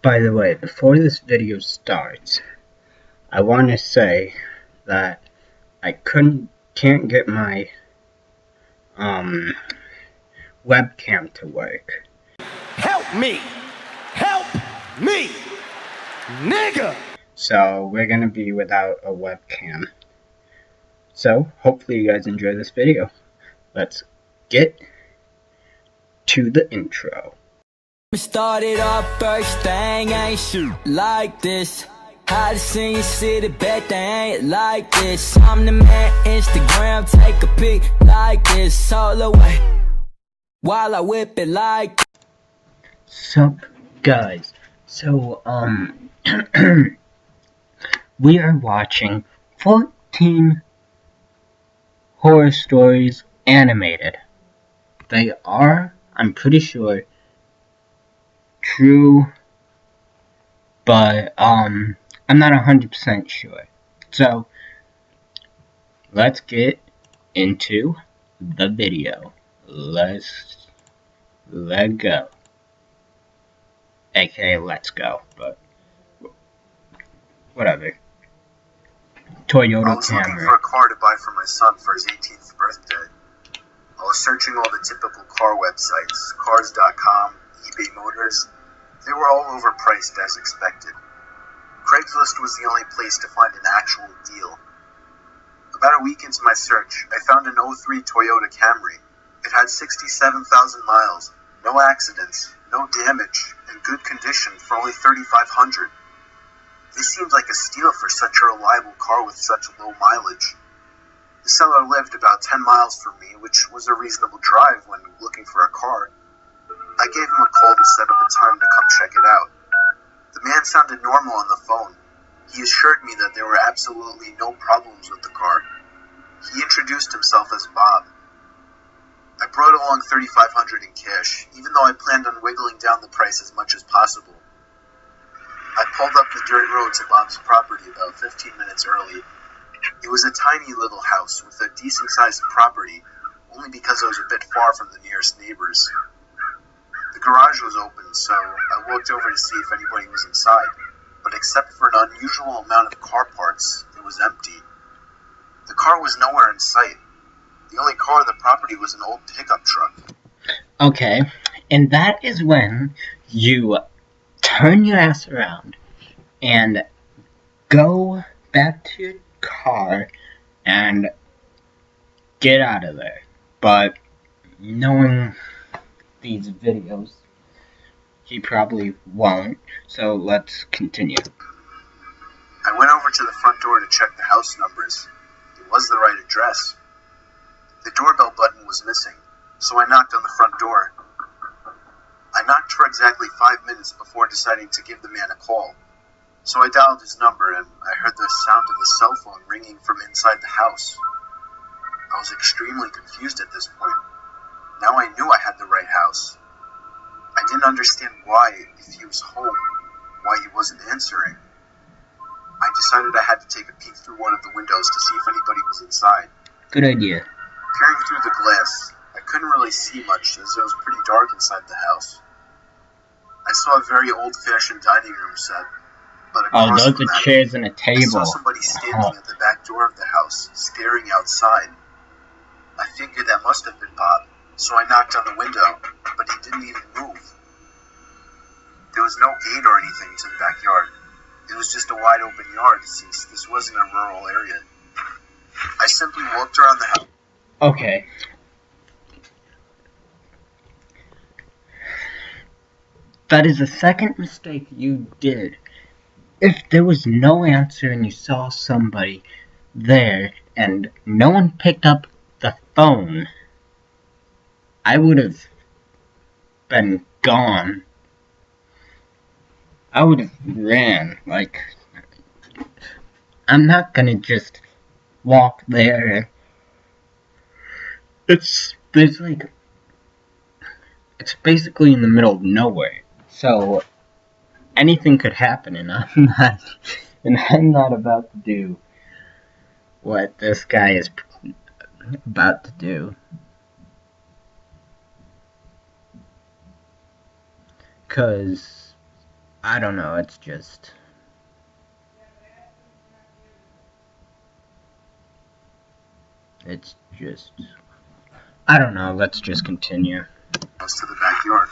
By the way, before this video starts, I want to say that I can't get my webcam to work. Help me! Help me! Nigga! So we're gonna be without a webcam. So hopefully you guys enjoy this video. Let's get to the intro. Started off first thing, ain't shoot like this. How to see you city, bet they ain't like this. I'm the man, Instagram, take a pic like this. All the way, while I whip it like. Sup, guys? So, we are watching 14 horror stories animated. They are, I'm pretty sure, true, but I'm not 100% sure. So let's get into the video. Let's go. AKA let's go, but whatever. Toyota I was looking for a car to buy for my son for his 18th birthday. I was searching all the typical car websites, Cars.com, eBay Motors. They were all overpriced as expected. Craigslist was the only place to find an actual deal. About a week into my search, I found an 03 Toyota Camry. It had 67,000 miles, no accidents, no damage, and good condition for only $3,500. This seemed like a steal for such a reliable car with such low mileage. The seller lived about 10 miles from me, which was a reasonable drive when looking for a car. I gave him a call to set up a time to come check it out. The man sounded normal on the phone. He assured me that there were absolutely no problems with the car. He introduced himself as Bob. I brought along $3,500 in cash, even though I planned on wiggling down the price as much as possible. I pulled up the dirt road to Bob's property about 15 minutes early. It was a tiny little house with a decent-sized property, only because I was a bit far from the nearest neighbors. The garage was open, so I walked over to see if anybody was inside, but except for an unusual amount of car parts, it was empty. The car was nowhere in sight. The only car on the property was an old pickup truck. Okay, and that is when you turn your ass around and go back to your car and get out of there. But knowing these videos, he probably won't, so let's continue. I went over to the front door to check the house numbers. It was the right address. The doorbell button was missing, so I knocked on the front door. I knocked for exactly 5 minutes before deciding to give the man a call. So I dialed his number and I heard the sound of the cell phone ringing from inside the house. I was extremely confused at this point. Now I knew I had the right house. I didn't understand why, if he was home, why he wasn't answering. I decided I had to take a peek through one of the windows to see if anybody was inside. Good idea. Peering through the glass, I couldn't really see much as it was pretty dark inside the house. I saw a very old-fashioned dining room set, but across those from are that, chairs and a table. I saw somebody standing at the back door of the house, staring outside. I figured that must have been Bob, so I knocked on the window, but he didn't even move. There was no gate or anything to the backyard. It was just a wide-open yard, since this wasn't a rural area. I simply walked around the house. Okay. That is the second mistake you did. If there was no answer and you saw somebody there and no one picked up the phone, I would have been gone. I would have ran. Like, I'm not gonna just walk there. It's basically in the middle of nowhere. So anything could happen, and I'm not about to do what this guy is about to do. Cause I don't know, it's just... I don't know, let's just continue. To the backyard.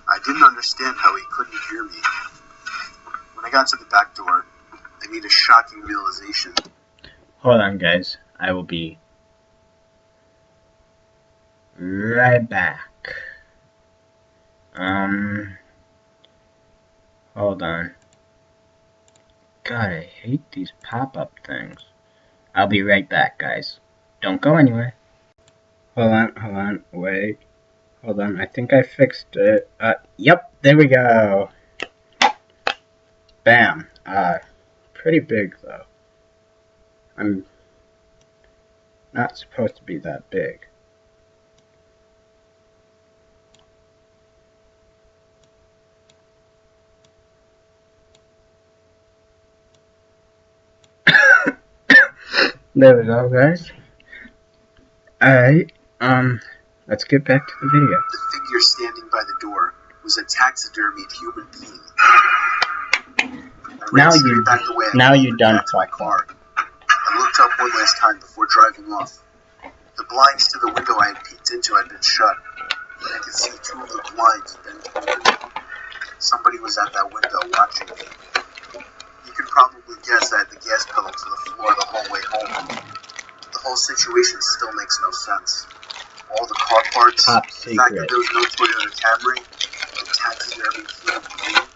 I didn't understand how he couldn't hear me. When I got to the back door, I made a shocking realization. Hold on, guys. I will be right back. Hold on. God, I hate these pop-up things. I'll be right back, guys. Don't go anywhere. Hold on, wait. Hold on, I think I fixed it. Yep, there we go. Bam. Pretty big, though. I'm not supposed to be that big. There we go, guys. Alright, let's get back to the video. The figure standing by the door was a taxidermied human being. Now you're done to my car. I looked up one last time before driving off. The blinds to the window I had peeked into had been shut, and I could see two of the blinds bent open. Somebody was at that window watching me. You can probably guess I had the gas pedal to the floor the whole way home. The whole situation still makes no sense. All the car parts, the fact that there was no Toyota Camry, the taxidermy human being,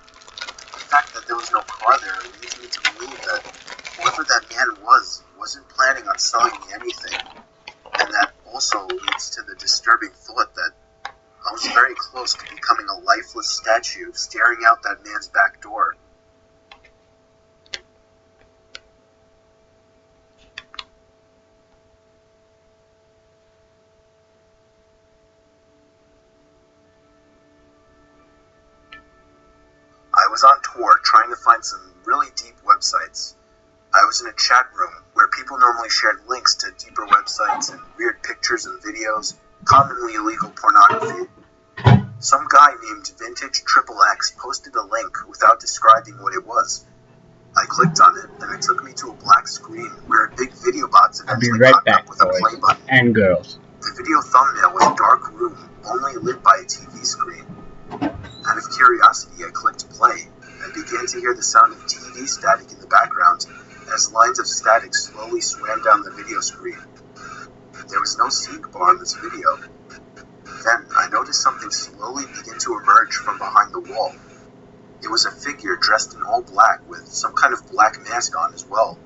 the fact that there was no car there leads me to believe that whoever that man wasn't planning on selling me anything. And that also leads to the disturbing thought that I was very close to becoming a lifeless statue staring out that man's back door. I was on tour trying to find some really deep websites. I was in a chat room where people normally shared links to deeper websites and weird pictures and videos, commonly illegal pornography. Some guy named Vintage XXX posted a link without describing what it was. I clicked on it, and it took me to a black screen where a big video box eventually popped up with a play button. And girls. The video thumbnail was a dark room, only lit by a TV screen. Out of curiosity, I clicked play, and began to hear the sound of TV static in the background as lines of static slowly swam down the video screen. There was no sync bar on this video. Then, I noticed something slowly begin to emerge from behind the wall. It was a figure dressed in all black with some kind of black mask on as well.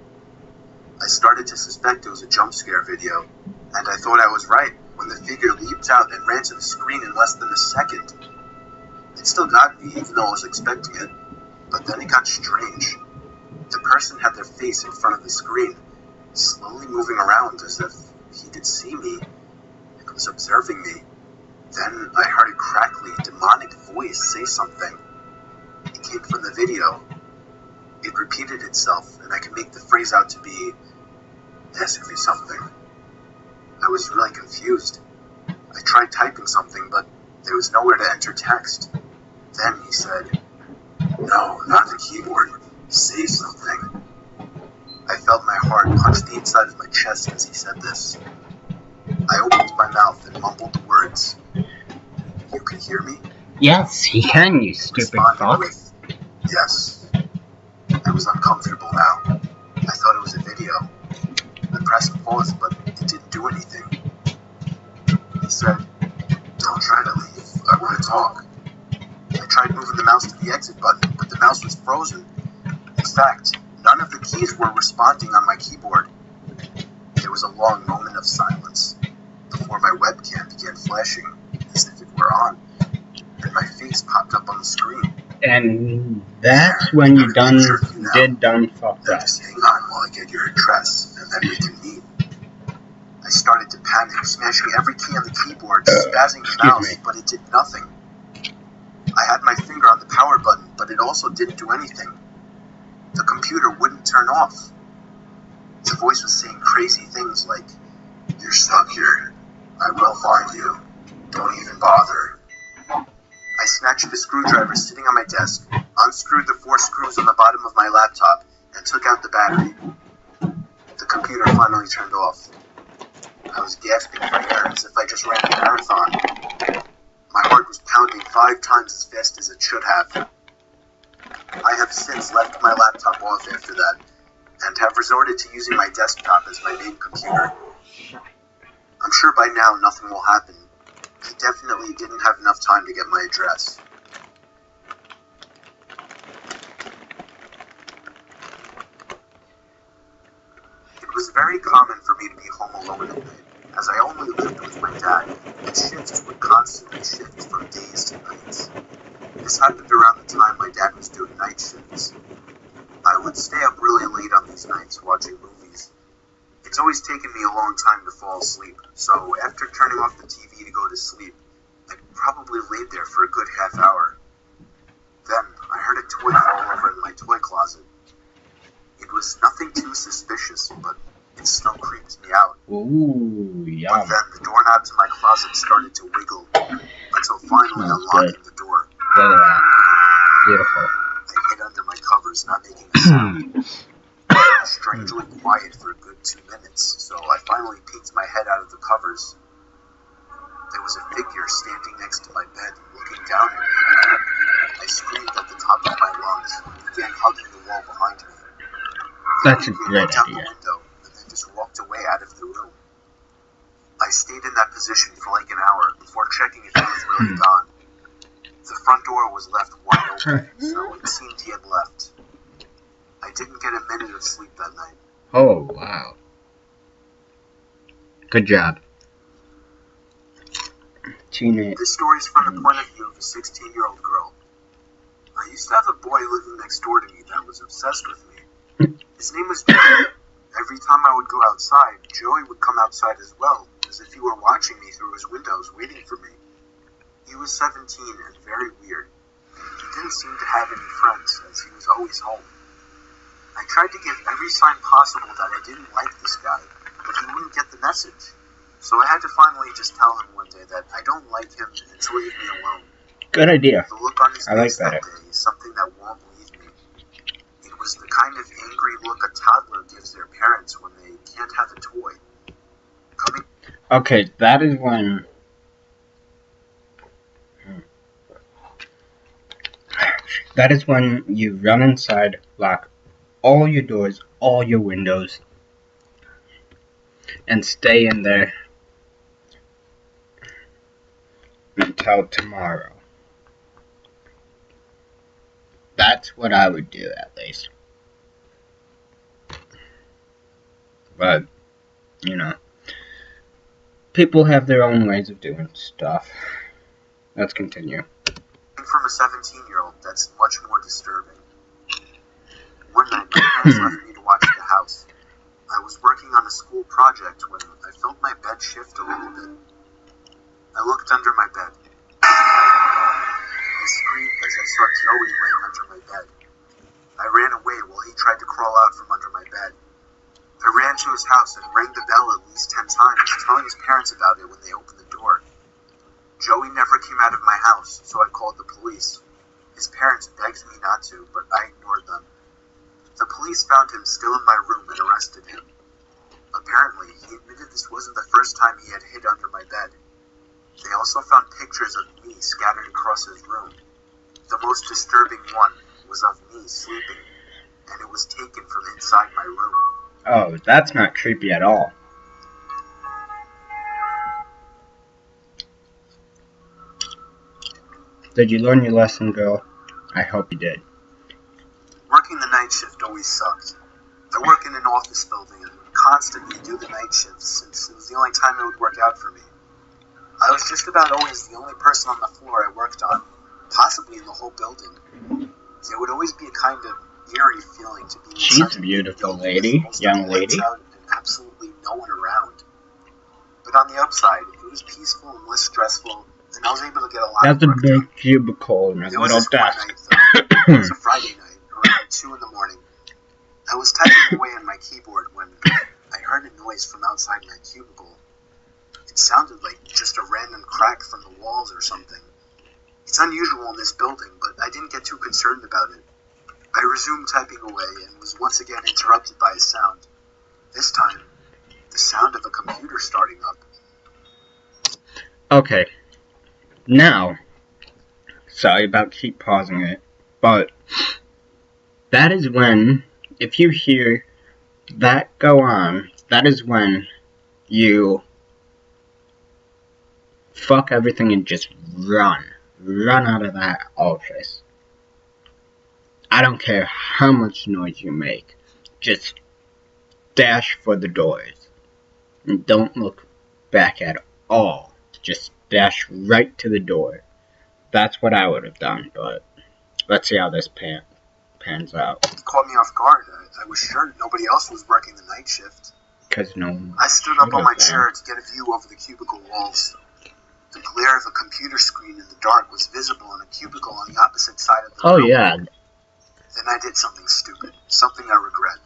I started to suspect it was a jump scare video, and I thought I was right when the figure leaped out and ran to the screen in less than a second. It still got me, even though I was expecting it, but then it got strange. The person had their face in front of the screen, slowly moving around as if he could see me and was observing me. Then I heard a crackly, demonic voice say something. It came from the video. It repeated itself, and I could make the phrase out to be, "Ask me something." I was really confused. I tried typing something, but there was nowhere to enter text. Then he said, "No, not the keyboard. Say something." I felt my heart punch the inside of my chest as he said this. I opened my mouth and mumbled the words, "You can hear me?" Yes, he can, you stupid fuck. With, "Yes." I was uncomfortable now. I thought it was a video. I pressed pause, but it didn't do anything. He said, "Don't try to leave. I want to talk." I tried moving the mouse to the exit button, but the mouse was frozen. In fact, none of the keys were responding on my keyboard. There was a long moment of silence before my webcam began flashing as if it were on, and my face popped up on the screen. And that's when you done fucked up. Just hang on while I get your address, and then we can meet. I started to panic, smashing every key on the keyboard, spazzing the mouse, but it did nothing. I had my finger on the power button, but it also didn't do anything. The computer wouldn't turn off. The voice was saying crazy things like, "You're stuck here. I will find you. Don't even bother." I snatched the screwdriver sitting on my desk, unscrewed the 4 screws on the bottom of my laptop, and took out the battery. The computer finally turned off. I was gasping for air as if I just ran a marathon. My heart was pounding 5 times as fast as it should have. I have since left my laptop off after that, and have resorted to using my desktop as my main computer. I'm sure by now nothing will happen. He definitely didn't have enough time to get my address. It was very common for me to be home alone at night, as I only lived with my dad, and shifts would constantly shift from days to nights. This happened around the time my dad was doing night shifts. I would stay up really late on these nights watching movies. It's always taken me a long time to fall asleep, so after turning off the TV to go to sleep, I probably laid there for a good half hour. Then, I heard a toy fall over in my toy closet. It was nothing too suspicious, but it still creeped me out. Ooh, But yum. then the doorknobs in my closet started to wiggle, until finally Smells unlocking good. the door. Look at that. Beautiful. I hid under my covers, not making a sound. It was strangely quiet for a good 2 minutes, so I finally peeked my head out of the covers. There was a figure standing next to my bed, looking down at me. I screamed at the top of my lungs and began hugging the wall behind me. That's a He great looked out the idea. window and then just walked away out of the room. I stayed in that position for like an hour before checking if he was really gone. The front door was left wide open, so it seemed he had left. I didn't get a minute of sleep that night. Oh, wow. Good job. Teenage. This story is from the point of view of a 16-year-old girl. I used to have a boy living next door to me that was obsessed with me. His name was Joey. Every time I would go outside, Joey would come outside as well, as if he were watching me through his windows, waiting for me. He was 17 and very weird. He didn't seem to have any friends, as he was always home. I tried to give every sign possible that I didn't like this guy, but he wouldn't get the message. So I had to finally just tell him one day that I don't like him and to leave me alone. Good idea. The look on his I like face that that. day is something that won't leave me. It was the kind of angry look a toddler gives their parents when they can't have a toy. Coming Okay, that is when. That is when you run inside, lock all your doors, all your windows, and stay in there until tomorrow. That's what I would do, at least. But, you know, people have their own ways of doing stuff. Let's continue. from a 17-year-old, that's much more disturbing. One night, my parents left me to watch the house. I was working on a school project when I felt my bed shift a little bit. I looked under my bed. I screamed as I saw Joey laying under my bed. I ran away while he tried to crawl out from under my bed. I ran to his house and rang the bell at least 10 times, telling his parents about it when they opened the door. Joey never came out of my house, so I called the police. His parents begged me not to, but I ignored them. The police found him still in my room and arrested him. Apparently, he admitted this wasn't the first time he had hid under my bed. They also found pictures of me scattered across his room. The most disturbing one was of me sleeping, and it was taken from inside my room. Oh, that's not creepy at all. Did you learn your lesson, girl? I hope you did. Working the night shift always sucked. I work in an office building and would constantly do the night shifts since it was the only time it would work out for me. I was just about always the only person on the floor I worked on, possibly in the whole building. There would always be a kind of eerie feeling to be in She's such a beautiful building lady, with most of young the lights lady. out and absolutely no one around. But on the upside, it was peaceful and less stressful, and I was able to get a lot That's of a work done. big cubicle and a There was little this one desk. night, though. It was a Friday night, around 2 in the morning. I was typing away on my keyboard when I heard a noise from outside my cubicle. It sounded like just a random crack from the walls or something. It's unusual in this building, but I didn't get too concerned about it. I resumed typing away and was once again interrupted by a sound. This time, the sound of a computer starting up. Okay. Now, sorry about keep pausing it, but that is when, if you hear that go on, that is when you fuck everything and just run. Run out of that office. I don't care how much noise you make. Just dash for the doors. And don't look back at all. Just dash right to the door. That's what I would have done, but let's see how this pans out. It caught me off guard. I was sure nobody else was working the night shift. Because no one I stood up on my chair to get a view over the cubicle walls. The glare of a computer screen in the dark was visible in a cubicle on the opposite side of the room. Oh yeah. Then I did something stupid, something I regret.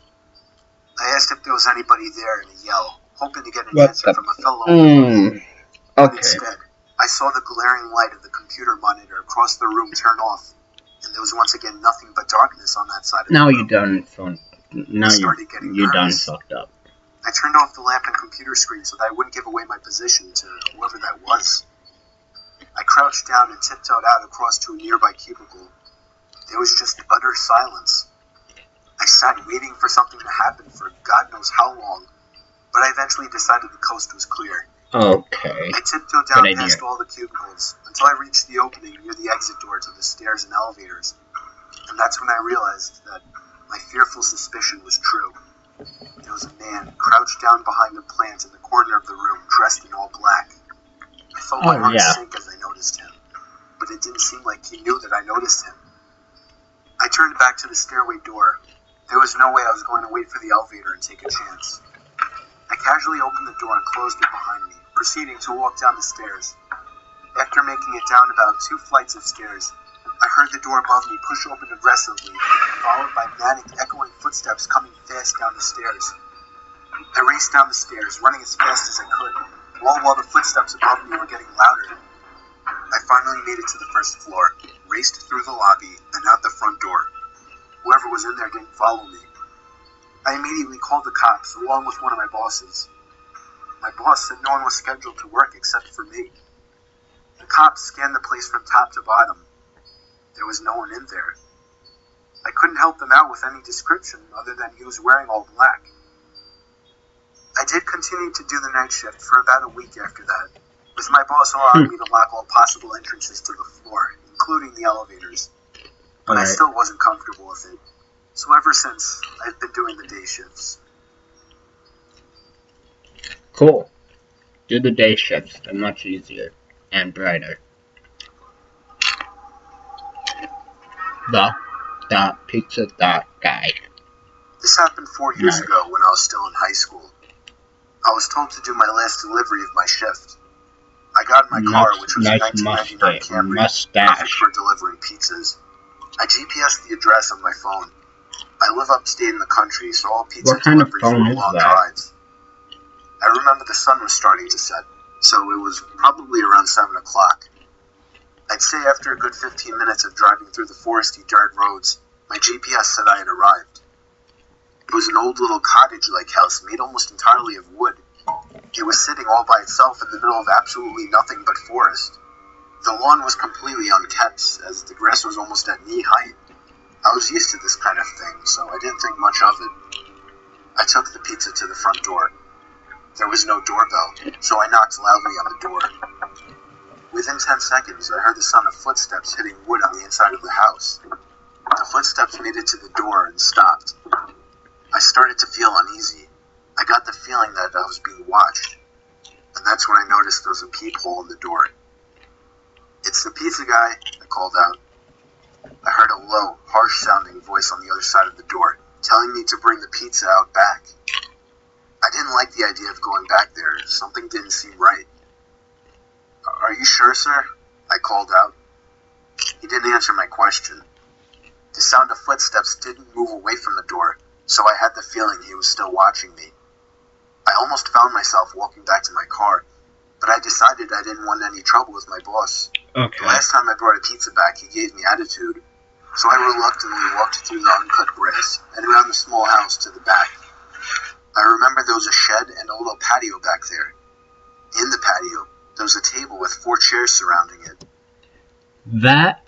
I asked if there was anybody there in a yell, hoping to get an answer from a fellow employee. But instead, I saw the glaring light of the computer monitor across the room turn off, and there was once again nothing but darkness on that side of the room. Now you done fucked up. I turned off the lamp and computer screen so that I wouldn't give away my position to whoever that was. I crouched down and tiptoed out across to a nearby cubicle. There was just utter silence. I sat waiting for something to happen for God knows how long, but I eventually decided the coast was clear. Okay. I tiptoed down past all the cubicles until I reached the opening near the exit door to the stairs and elevators, and that's when I realized that my fearful suspicion was true. There was a man crouched down behind a plant in the corner of the room, dressed in all black. I felt my heart sink as I noticed him, but it didn't seem like he knew that I noticed him. I turned back to the stairway door. There was no way I was going to wait for the elevator and take a chance. I casually opened the door and closed it behind me, proceeding to walk down the stairs. After making it down about 2 flights of stairs, I heard the door above me push open aggressively, followed by manic, echoing footsteps coming fast down the stairs. I raced down the stairs, running as fast as I could, all while the footsteps above me were getting louder. I finally made it to the first floor, raced through the lobby, and out the front door. Whoever was in there didn't follow me. I immediately called the cops, along with one of my bosses. My boss said no one was scheduled to work except for me. The cops scanned the place from top to bottom. There was no one in there. I couldn't help them out with any description other than he was wearing all black. I did continue to do the night shift for about a week after that, with my boss allowing me to lock all possible entrances to the floor, including the elevators. But I still wasn't comfortable with it. So ever since, I've been doing the day shifts. Cool. Do the day shifts. They're much easier and brighter. The pizza guy. This happened 4 years ago when I was still in high school. I was told to do my last delivery of my shift. I got in my car, which was a 1999 Camry, perfect for delivering pizzas. I GPSed the address on my phone. I live upstate in the country, so all pizza deliveries were long drives. I remember the sun was starting to set, so it was probably around 7 o'clock. I'd say after a good 15 minutes of driving through the foresty dirt roads, my GPS said I had arrived. It was an old little cottage-like house made almost entirely of wood. It was sitting all by itself in the middle of absolutely nothing but forest. The lawn was completely unkept, as the grass was almost at knee height. I was used to this kind of thing, so I didn't think much of it. I took the pizza to the front door. There was no doorbell, so I knocked loudly on the door. Within 10 seconds, I heard the sound of footsteps hitting wood on the inside of the house. The footsteps made it to the door and stopped. I started to feel uneasy. I got the feeling that I was being watched. And that's when I noticed there was a peephole in the door. "It's the pizza guy," I called out. I heard a low, harsh-sounding voice on the other side of the door, telling me to bring the pizza out back. I didn't like the idea of going back there. Something didn't seem right. "Are you sure, sir?" I called out. He didn't answer my question. The sound of footsteps didn't move away from the door, so I had the feeling he was still watching me. I almost found myself walking back to my car, but I decided I didn't want any trouble with my boss. Okay. The last time I brought a pizza back, he gave me attitude, so I reluctantly walked through the uncut grass and around the small house to the back. I remember there was a shed and a little patio back there. In the patio, there was a table with 4 chairs surrounding it. That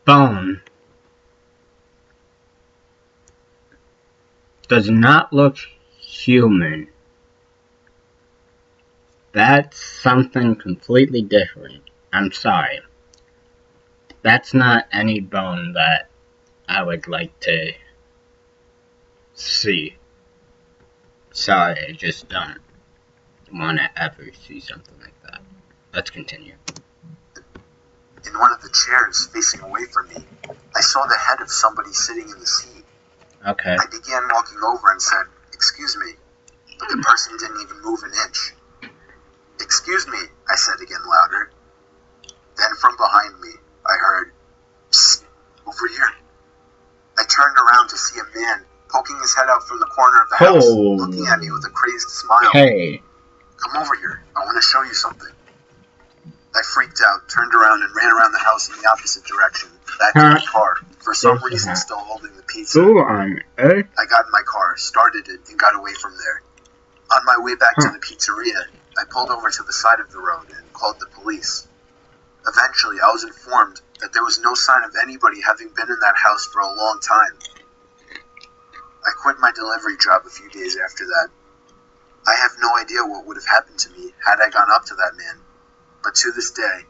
bone does not look human. That's something completely different. I'm sorry. That's not any bone that I would like to see. Sorry, I just don't want to ever see something like that. Let's continue. In one of the chairs facing away from me, I saw the head of somebody sitting in the seat. Okay. I began walking over and said, "Excuse me," but the person didn't even move an inch. "Excuse me," I said again louder. Then from behind me, I heard, "Psst, over here." I turned around to see a man poking his head out from the corner of the house, looking at me with a crazed smile. Hey. "Come over here. I want to show you something." I freaked out, turned around, and ran around the house in the opposite direction, back to my car, for some reason still holding the pizza. Who on earth? I got in my car, started it, and got away from there. On my way back to the pizzeria, I pulled over to the side of the road and called the police. Eventually, I was informed that there was no sign of anybody having been in that house for a long time. I quit my delivery job a few days after that. I have no idea what would have happened to me had I gone up to that man, but to this day,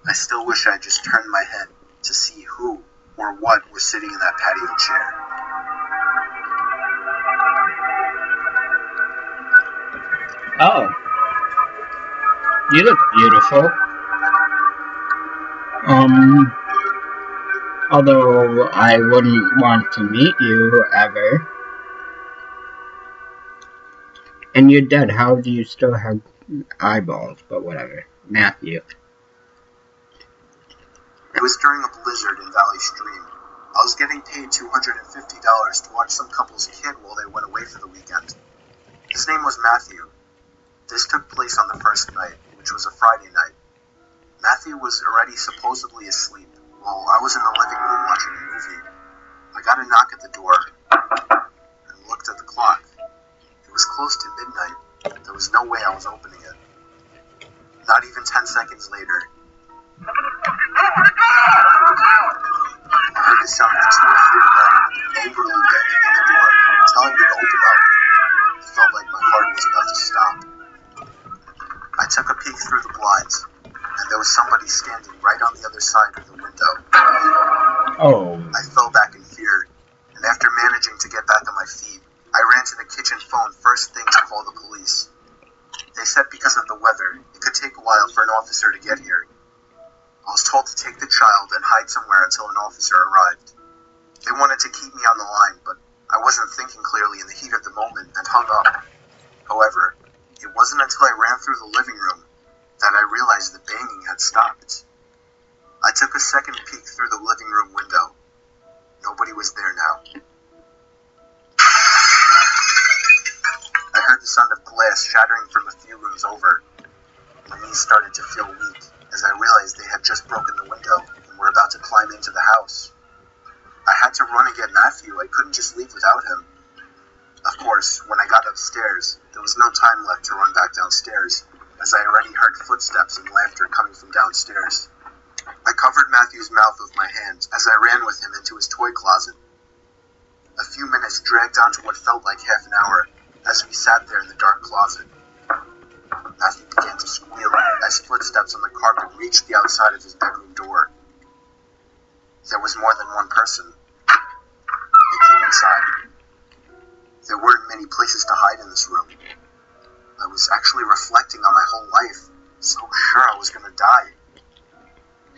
I still wish I had just turned my head to see who or what was sitting in that patio chair. Oh. You look beautiful. Although I wouldn't want to meet you ever. And you're dead. How do you still have eyeballs? But whatever. Matthew. It was during a blizzard in Valley Stream. I was getting paid $250 to watch some couple's kid while they went away for the weekend. His name was Matthew. This took place on the first night, which was a Friday night. Matthew was already supposedly asleep while I was in the living room watching a movie. I got a knock at the door and looked at the clock. It was close to midnight. There was no way I was opening it. Not even 10 seconds later, I heard the sound of 2 or 3 men angrily banging on the door, telling me to open up. It felt like my heart was about to stop. I took a peek through the blinds, and there was somebody standing right on the other side of the window. Oh. I fell back in fear, and after managing to get back on my feet, I ran to the kitchen phone first thing to call the police. They said because of the weather, it could take a while for an officer to get here. I was told to take the child and hide somewhere until an officer arrived. They wanted to keep me on the line, but I wasn't thinking clearly in the heat of the moment and hung up. However, it wasn't until I ran through the living room that I realized the banging had stopped. I took a second peek through the living room window. Nobody was there now. I heard the sound of glass shattering from a few rooms over. My knees started to feel weak as I realized they had just broken the window and were about to climb into the house. I had to run and get Matthew. I couldn't just leave without him. Of course, when I got upstairs, there was no time left to run back downstairs, as I already heard footsteps and laughter coming from downstairs. I covered Matthew's mouth with my hands as I ran with him into his toy closet. A few minutes dragged on to what felt like half an hour as we sat there in the dark closet. Matthew began to squeal as footsteps on the carpet reached the outside of his bedroom door. There was more than one person. They came inside. There weren't many places to hide in this room. I was actually reflecting on my whole life, so sure I was gonna die.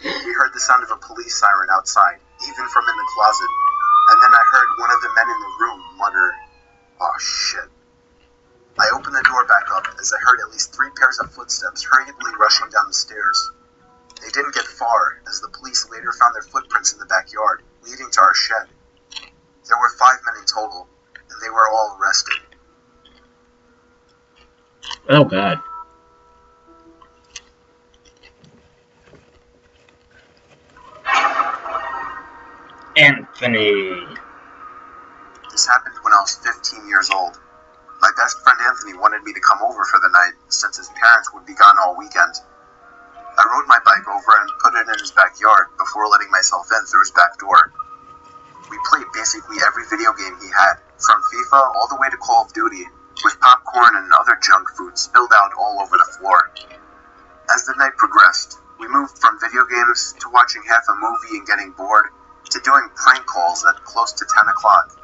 We heard the sound of a police siren outside, even from in the closet, and then I heard one of the men in the room mutter, "Oh shit." I opened the door back up as I heard at least 3 pairs of footsteps hurriedly rushing down the stairs. They didn't get far, as the police later found their footprints in the backyard, leading to our shed. There were 5 men in total, and they were all arrested. Oh god. Anthony. This happened when I was 15 years old. My best friend Anthony wanted me to come over for the night since his parents would be gone all weekend. I rode my bike over and put it in his backyard before letting myself in through his back door. We played basically every video game he had, from FIFA all the way to Call of Duty, with popcorn and other junk food spilled out all over the floor. As the night progressed, we moved from video games to watching half a movie and getting bored, to doing prank calls at close to 10 o'clock.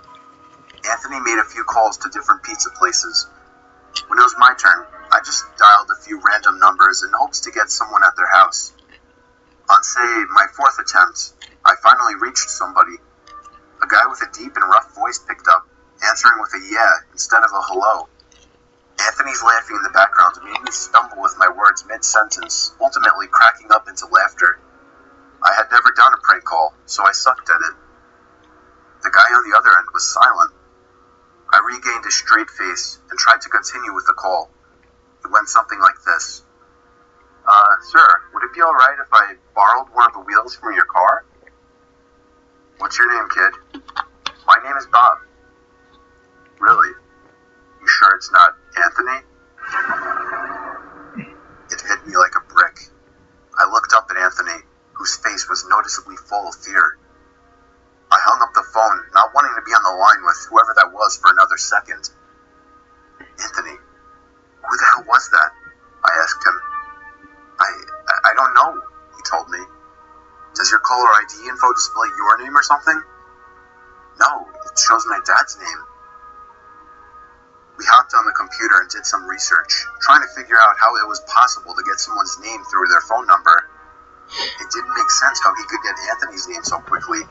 Anthony made a few calls to different pizza places. When it was my turn, I just dialed a few random numbers in hopes to get someone at their house. On, say, my fourth attempt, I finally reached somebody. A guy with a deep and rough voice picked up, answering with a yeah instead of a hello. Anthony's laughing in the background made me stumble with my words mid-sentence, ultimately cracking up into laughter. I had never done a prank call, so I sucked at it. The guy on the other end was silent. I regained a straight face and tried to continue with the call. It went something like this. Sir, would it be alright if I borrowed one of the wheels from your car? What's your name, kid? My name is Bob. Really? You sure it's not Anthony? It hit me like a brick. I looked up at Anthony, whose face was noticeably full of fear. I hung up the phone, not wanting to be on the line with whoever that was for another second. Anthony, who the hell was that? I asked him. I don't know, he told me. Does your caller ID info display your name or something? No, it shows my dad's name. We hopped on the computer and did some research, trying to figure out how it was possible to get someone's name through their phone number. It didn't make sense how he could get Anthony's name so quickly.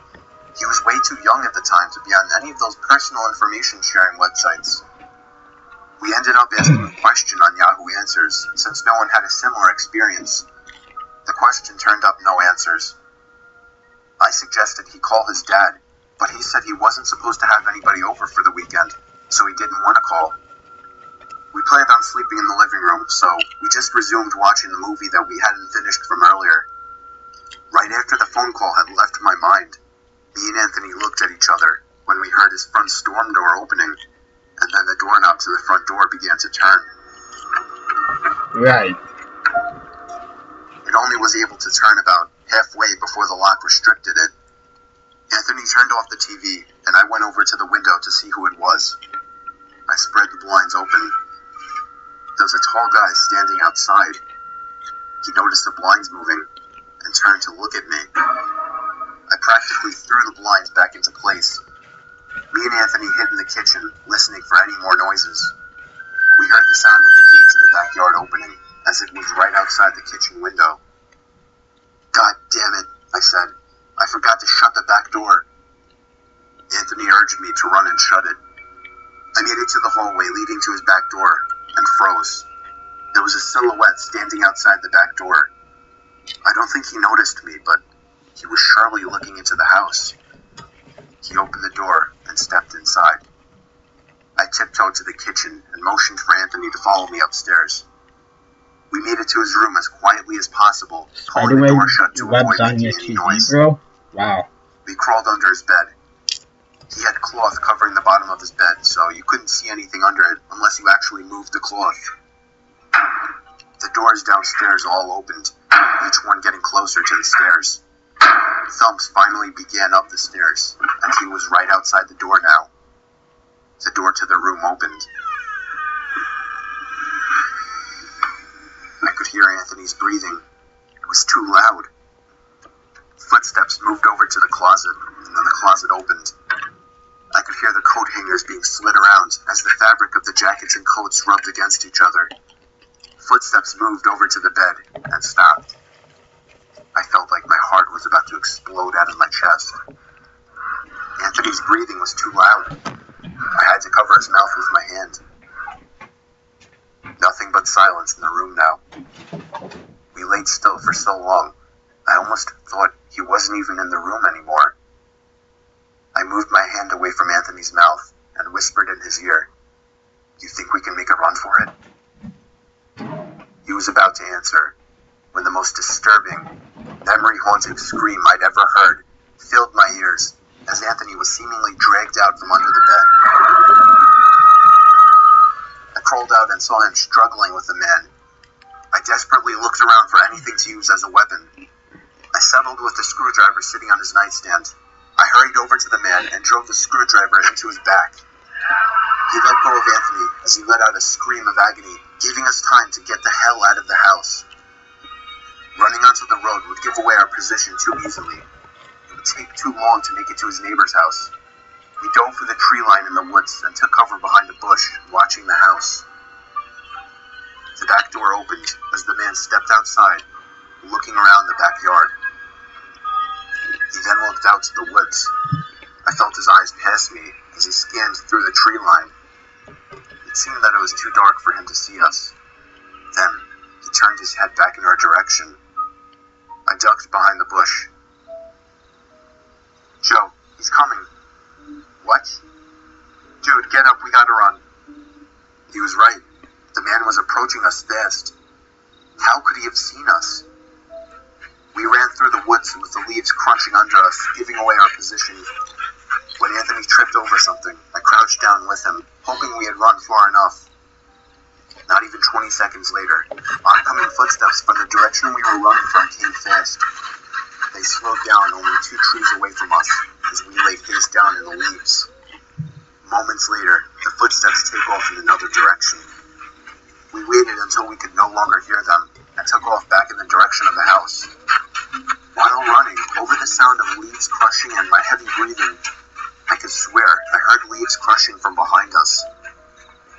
He was way too young at the time to be on any of those personal information sharing websites. We ended up asking a question on Yahoo Answers, since no one had a similar experience. The question turned up no answers. I suggested he call his dad, but he said he wasn't supposed to have anybody over for the weekend, so he didn't want to call. We planned on sleeping in the living room, so we just resumed watching the movie that we hadn't finished from earlier. Right after the phone call had left my mind, me and Anthony looked at each other when we heard his front storm door opening, and then the doorknob to the front door began to turn. Right. It only was able to turn about halfway before the lock restricted it. Anthony turned off the TV, and I went over to the window to see who it was. I spread the blinds open. There was a tall guy standing outside. He noticed the blinds moving and turned to look at me. I practically threw the blinds back into place. Me and Anthony hid in the kitchen, listening for any more noises. We heard the sound of the gate to the backyard opening, as it was right outside the kitchen window. God damn it, I said. I forgot to shut the back door. Anthony urged me to run and shut it. I made it to the hallway leading to his back door, and froze. There was a silhouette standing outside the back door. I don't think he noticed me, but he was surely looking into the house. He opened the door and stepped inside. I tiptoed to the kitchen and motioned for Anthony to follow me upstairs. We made it to his room as quietly as possible, pulling the door shut to avoid making any noise. Bro? Wow. We crawled under his bed. He had cloth covering the bottom of his bed, so you couldn't see anything under it unless you actually moved the cloth. The doors downstairs all opened, each one getting closer to the stairs. Thumps finally began up the stairs, and he was right outside the door now. The door to the room opened. I could hear Anthony's breathing. It was too loud. Footsteps moved over to the closet, and then the closet opened. I could hear the coat hangers being slid around as the fabric of the jackets and coats rubbed against each other. Footsteps moved over to the bed and stopped. I felt like my heart was about to explode out of my chest. Anthony's breathing was too loud. I had to cover his mouth with my hand. Nothing but silence in the room now. We laid still for so long, I almost thought he wasn't even in the room anymore. I moved my hand away from Anthony's mouth and whispered in his ear, "You think we can make a run for it?" He was about to answer when the most disturbing, memory-haunting scream I'd ever heard filled my ears as Anthony was seemingly dragged out from under the bed. I crawled out and saw him struggling with the man. I desperately looked around for anything to use as a weapon. I settled with the screwdriver sitting on his nightstand. I hurried over to the man and drove the screwdriver into his back. He let go of Anthony as he let out a scream of agony, giving us time to get the hell out of the house. Running onto the road would give away our position too easily. It would take too long to make it to his neighbor's house. We dove for the tree line in the woods and took cover behind a bush, watching the house. The back door opened as the man stepped outside, looking around the backyard. He then looked out to the woods. I felt his eyes pass me as he scanned through the tree line. It seemed that it was too dark for him to see us. Then, he turned his head back in our direction. I ducked behind the bush. "Joe, he's coming." "What?" "Dude, get up, we gotta run." He was right. The man was approaching us fast. How could he have seen us? We ran through the woods with the leaves crunching under us, giving away our position. When Anthony tripped over something, I crouched down with him, hoping we had run far enough. Not even 20 seconds later, oncoming footsteps from the direction we were running from came fast. They slowed down only 2 trees away from us as we lay face down in the leaves. Moments later, the footsteps take off in another direction. We waited until we could no longer hear them and took off back in the direction of the house. While running, over the sound of leaves crushing and my heavy breathing, I could swear I heard leaves crushing from behind us.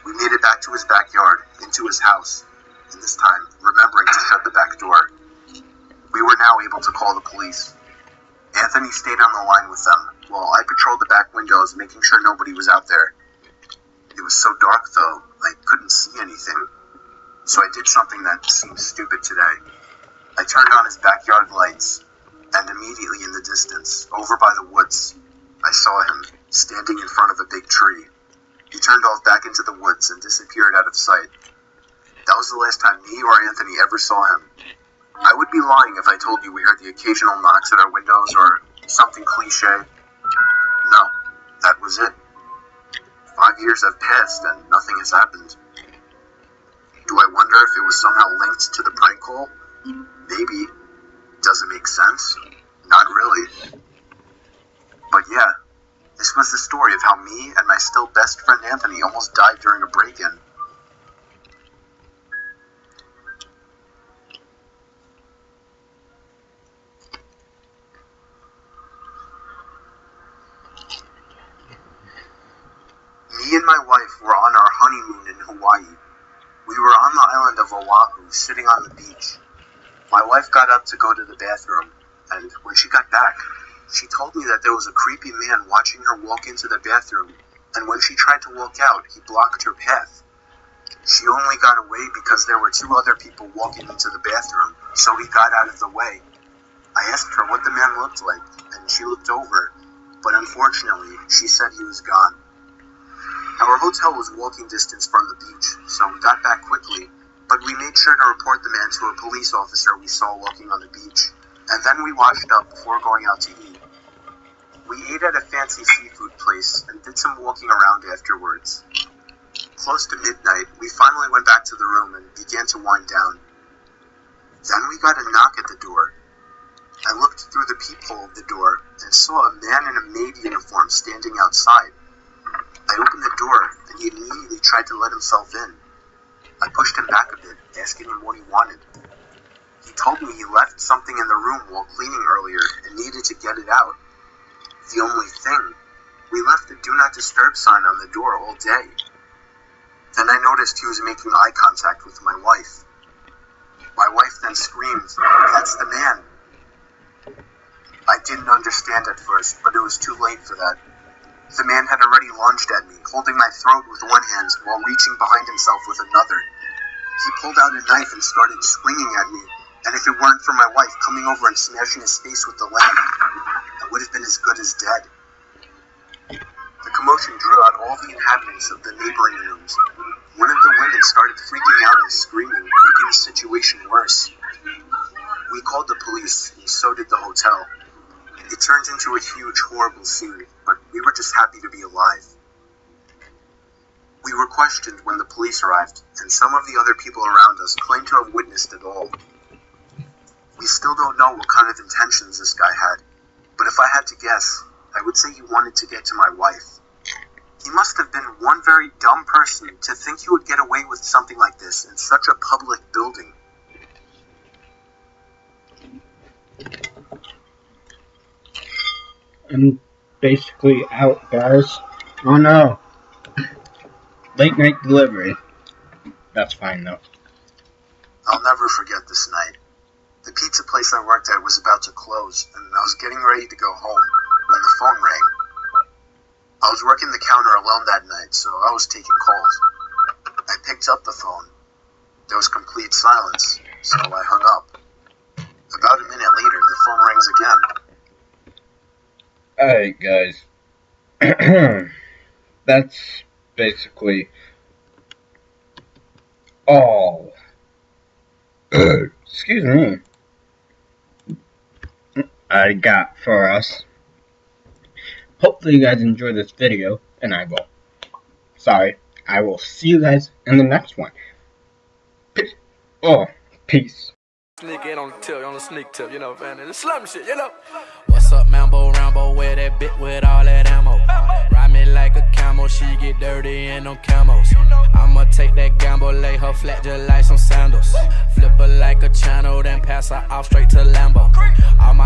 We made it back to his backyard, into his house, and this time remembering to shut the back door. We were now able to call the police. Anthony stayed on the line with them, while I patrolled the back windows, making sure nobody was out there. It was so dark, though, I couldn't see anything. So I did something that seems stupid today. I turned on his backyard lights, and immediately in the distance, over by the woods, I saw him, standing in front of a big tree. He turned off back into the woods and disappeared out of sight. That was the last time me or Anthony ever saw him. I would be lying if I told you we heard the occasional knocks at our windows or something cliche. No, that was it. 5 years have passed and nothing has happened. Do I wonder if it was somehow linked to the prank call? Maybe. Does it make sense? Not really. But yeah, this was the story of how me and my still best friend Anthony almost died during a break-in. Me and my wife were on our honeymoon in Hawaii. We were on the island of Oahu, sitting on the beach. My wife got up to go to the bathroom, and when she got back, she told me that there was a creepy man watching her walk into the bathroom, and when she tried to walk out, he blocked her path. She only got away because there were 2 other people walking into the bathroom, so he got out of the way. I asked her what the man looked like, and she looked over, but unfortunately, she said he was gone. Our hotel was walking distance from the beach, so we got back quickly, but we made sure to report the man to a police officer we saw walking on the beach, and then we washed up before going out to eat. We ate at a fancy seafood place and did some walking around afterwards. Close to midnight, we finally went back to the room and began to wind down. Then we got a knock at the door. I looked through the peephole of the door and saw a man in a maid uniform standing outside. I opened the door, and he immediately tried to let himself in. I pushed him back a bit, asking him what he wanted. He told me he left something in the room while cleaning earlier and needed to get it out. The only thing, we left the Do Not Disturb sign on the door all day. Then I noticed he was making eye contact with my wife. My wife then screamed, "That's the man." I didn't understand at first, but it was too late for that. The man had already lunged at me, holding my throat with one hand while reaching behind himself with another. He pulled out a knife and started swinging at me, and if it weren't for my wife coming over and smashing his face with the lamp, I would have been as good as dead. The commotion drew out all the inhabitants of the neighboring rooms. One of the women started freaking out and screaming, making the situation worse. We called the police, and so did the hotel. It turned into a huge, horrible scene, but we were just happy to be alive. We were questioned when the police arrived, and some of the other people around us claimed to have witnessed it all. We still don't know what kind of intentions this guy had, but if I had to guess, I would say he wanted to get to my wife. He must have been one very dumb person to think he would get away with something like this in such a public building. I'm basically out, guys. Oh no. Late night delivery. That's fine though. I'll never forget this night. The pizza place I worked at was about to close, and I was getting ready to go home when the phone rang. I was working the counter alone that night, so I was taking calls. I picked up the phone. There was complete silence, so I hung up. About a minute later, the phone rings again. Alright, guys. That's basically all. Excuse me. I got for us. Hopefully you guys enjoyed this video, and I will see you guys in the next one. Peace. Peace. Sneak in on the tip, on the sneak tip, you know, man. It's slum shit, you know. What's up, Mambo Rambo? Where that bit with all that ammo? Ride me like a camel, she get dirty in them camos. I'ma take that gamble, lay her flat just like some sandals. Flip her like a channel, then pass her off straight to Lambo. All my